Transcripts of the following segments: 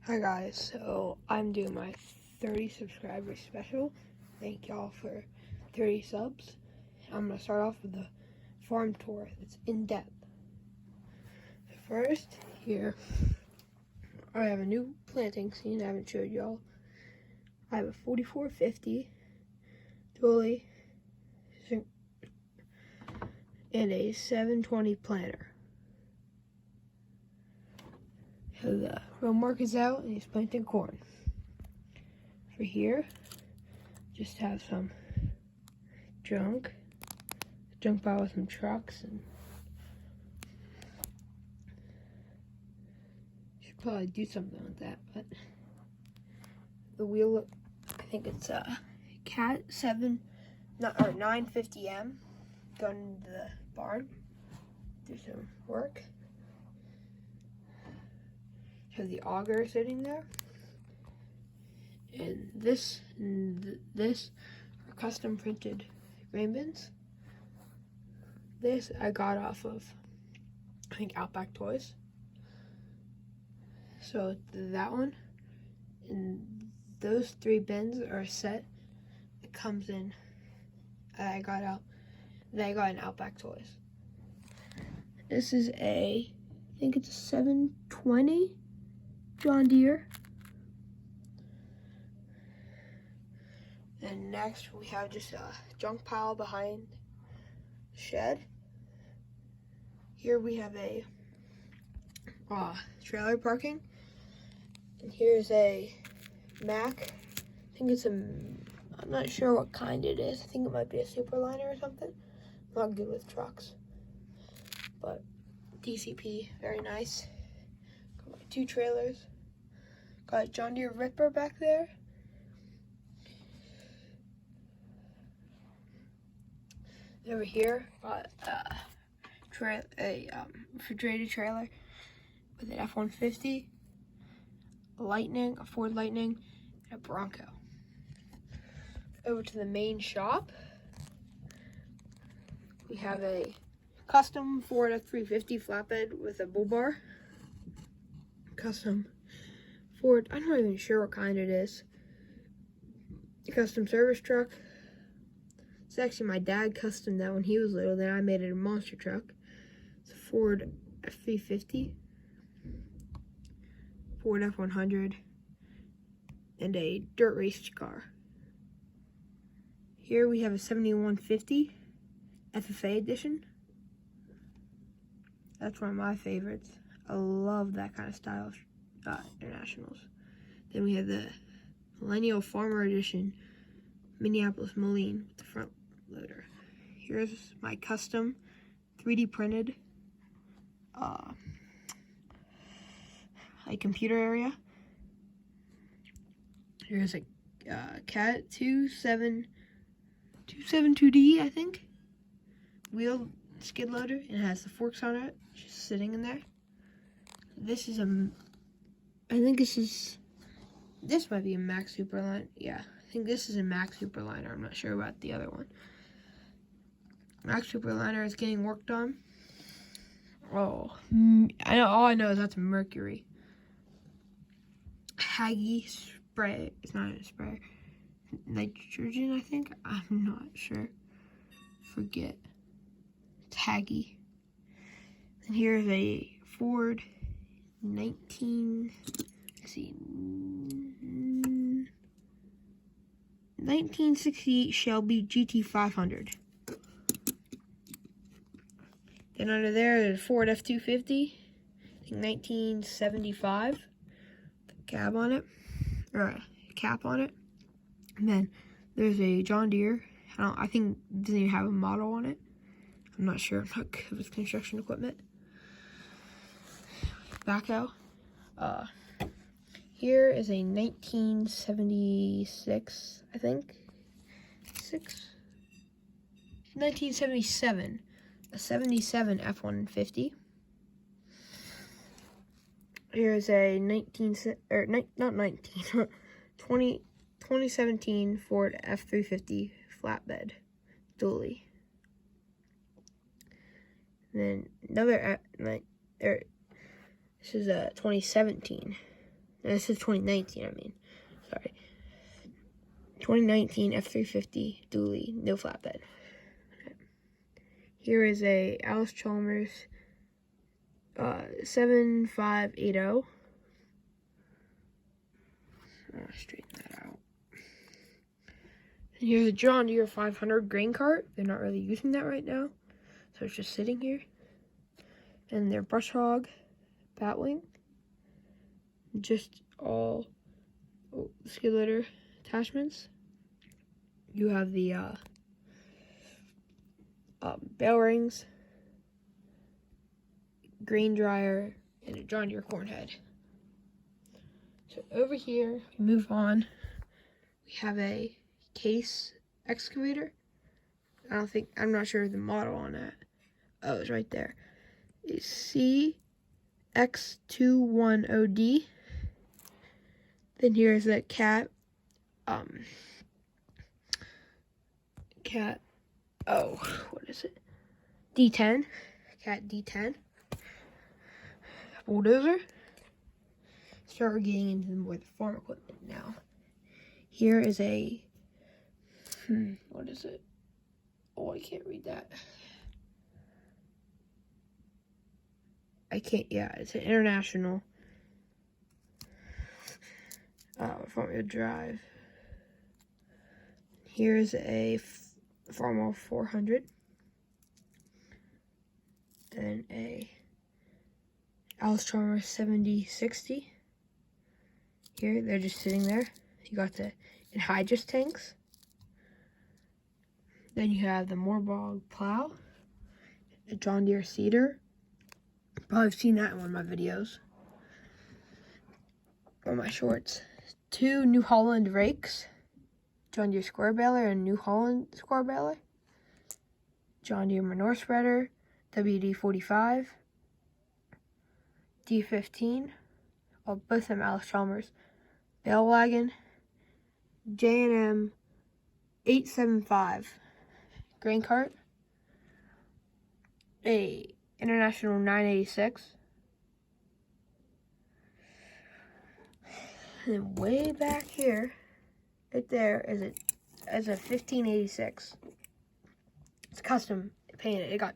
Hi guys, so I'm doing my 30 subscribers special. Thank y'all for 30 subs. I'm going to start off with the farm tour that's in depth. First, here, I have a new planting scene I haven't showed y'all. I have a 4450 dually and a 720 planter. So the row mark is out and he's planting corn. For here, just have some junk pile with some trucks, and should probably do something with that. But the wheel, I think it's a Cat 950M going into the barn. Do some work. Have the auger sitting there, and this are custom printed grain bins. This I got off of, I think, Outback Toys. So that one and those 3 bins are a set that comes in. I got in Outback Toys. This is I think it's a 720 John Deere. And next we have just a junk pile behind the shed. Here we have a trailer parking. And here's a Mack. I think it's I'm not sure what kind it is. I think it might be a Superliner or something. I'm not good with trucks. But DCP, very nice. Got my 2 trailers. Got a John Deere Ripper back there. Over here, got a refrigerated trailer with an F-150, a Ford Lightning, and a Bronco. Over to the main shop, we have a custom Ford F-350 flatbed with a bull bar. Custom Ford, I'm not even sure what kind it is. A custom service truck. It's actually my dad custom that when he was little, then I made it a monster truck. It's a Ford F-350, Ford F-100, and a dirt race car. Here we have a 7150 FFA edition. That's one of my favorites. I love that kind of style of Internationals. Then we have the Millennial Farmer Edition Minneapolis Moline with the front loader. Here's my custom 3D printed computer area. Here's a Cat 272D, I think, wheel skid loader, and it has the forks on it, just sitting in there. This is this might be a Mack Superliner. Yeah, I think this is a Mack Superliner. I'm not sure about the other one. Mack Superliner is getting worked on. Oh, all I know is that's a Mercury. Haggy spray. It's not a spray. Nitrogen, I think. I'm not sure. Forget. It's Haggy. And here's a Ford 1968 Shelby GT500. Then under there's a Ford F-250, I think 1975, with a cab on it, or a cap on it. And then there's a John Deere. I think it doesn't even have a model on it. I'm not sure. I'm not good with construction equipment. Backhoe. Here is a 1976, I think. 1977. A 77 F-150. Here's a 2017 Ford F-350 flatbed dually. And then another, this is a 2017 This is 2019, I mean. Sorry. 2019 F350 dually, no flatbed. Here is a Allis-Chalmers 7580. I'll straighten that out. And here's a John Deere 500 grain cart. They're not really using that right now, so it's just sitting here. And their brush hog batwing. Just all skid loader attachments. You have the bale rings, grain dryer, and a John Deere corn head. So over here, we move on. We have a Case excavator. I'm not sure the model on that. Oh, it's right there. It's CX210D. Then here's the Cat, what is it? D10, Cat D10. Bulldozer. Start getting into more of the farm equipment now. Here is a, what is it? Oh, I can't read that. It's an International front wheel drive. Here's a Farmall 400 and a Allis-Chalmers 7060. Here, they're just sitting there. You got the anhydrous tanks. Then you have the Moorbog plow, a John Deere seeder. Probably seen that in one of my videos or my shorts. 2 New Holland rakes, John Deere square baler and New Holland square baler. John Deere manure spreader, WD-45, D15, both of them Allis-Chalmers. Bale wagon, J&M 875 grain cart, a International 986, and then way back here, right there, is a 1586. It's custom painted. It got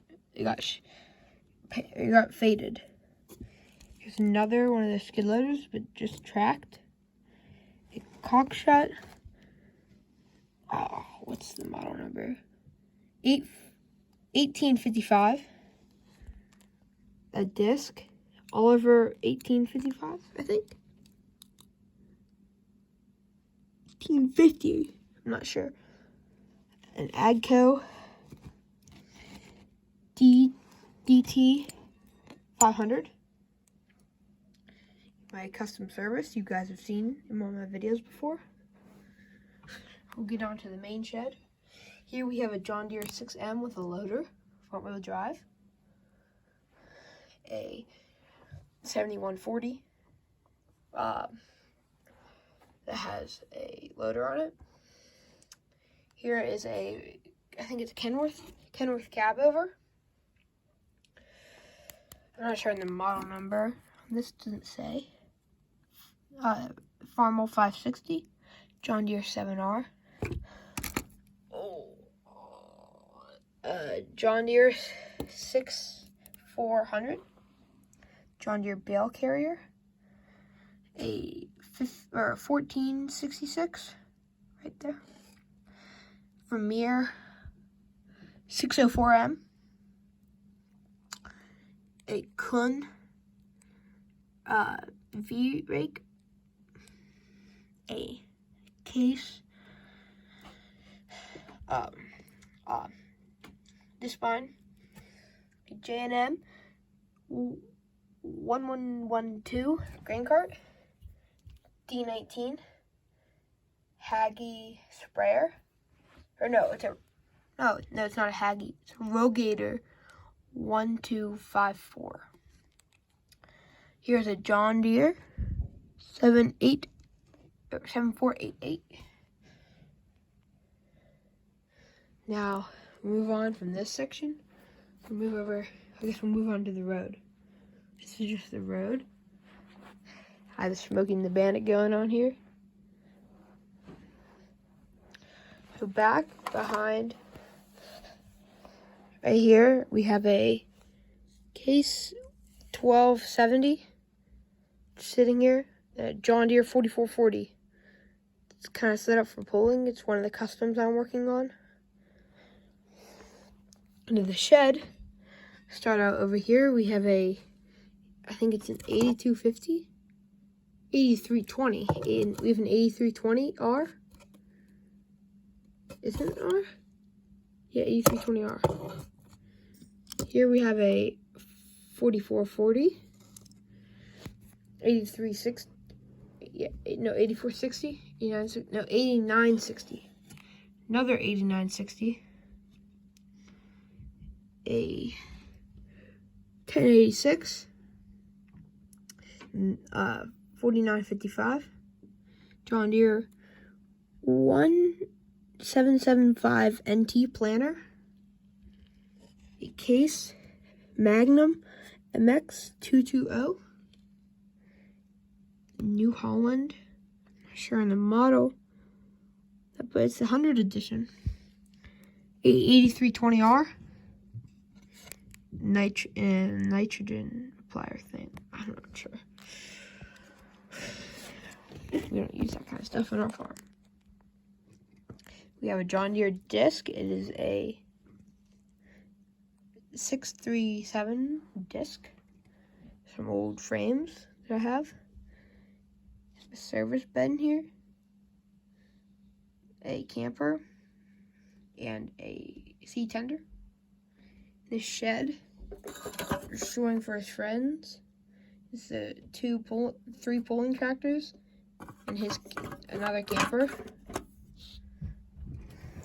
faded. Here's another one of the skid loaders, but just tracked. A Cockshut. Oh, what's the model number? 1855. A disc. Oliver 1855, I think. 1850. I'm not sure. An Agco DT 500. My custom service you guys have seen in one of my videos before. We'll get on to the main shed. Here we have a John Deere 6M with a loader, front wheel drive. A 7140 that has a loader on it. Here is I think it's a Kenworth cab over. I'm not sure on the model number. This doesn't say. Farmall 560, John Deere 7R. John Deere 6400, John Deere bale carrier, a 1466, right there. Vermeer 604M, a Kuhn V rake, a Case Dispine, a J&M 1112 grain cart, D19 Hagie sprayer, or no, it's not a Hagie, it's a Rogator 1254. Here's a John Deere 7488. Now, move on from this section. We'll move on to the road. This is just the road. I have the Smoking the Bandit going on here. So back behind, right here, we have a Case 1270 sitting here. John Deere 4440. It's kind of set up for pulling. It's one of the customs I'm working on. Under the shed, start out over here. We have I think it's an 8250, 8320. We have an 8320R. Isn't it R? Yeah, 8320R. Here we have a 4440, 8360. Yeah, no, 8460. 8960. Another 8960. A 1086. 4955. John Deere 1775 NT planter. A Case Magnum MX 220. New Holland. Not sure on the model, but it's the 100 edition. A 8320R. Nitrogen applier thing. I'm not sure. We don't use that kind of stuff on our farm. We have a John Deere disc. It is a 637 disc. Some old frames that I have. A service bed in here. A camper. And a sea tender. This shed. Showing for his friends. It's the 3 pulling tractors. And another camper.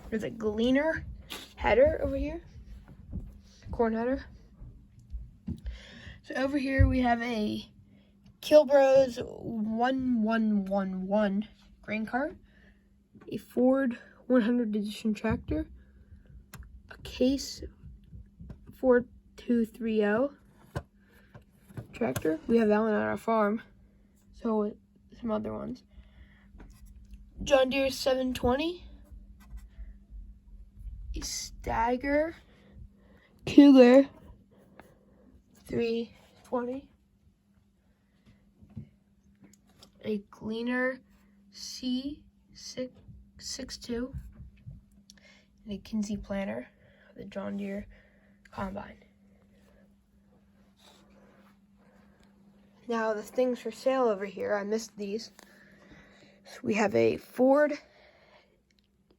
There's a Gleaner header over here. Corn header. So over here we have a Kilbros 1111 grain cart. A Ford 100 edition tractor. A Case 4230 tractor. We have that one on our farm. So some other ones. John Deere 720. A Stagger Cougar 320. A Gleaner C662. And a Kinsey planter, the John Deere combine. Now the things for sale over here, I missed these. So we have a Ford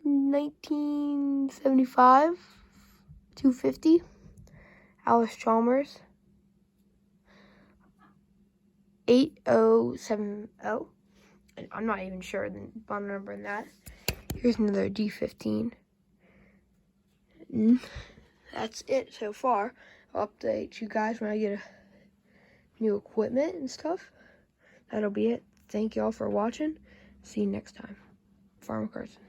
1975 250 Allis-Chalmers 8070. I'm not even sure the bottom number in that. Here's another D15. That's it so far. I'll update you guys when I get new equipment and stuff. That'll be it. Thank y'all for watching. See you next time. Farmer Carson.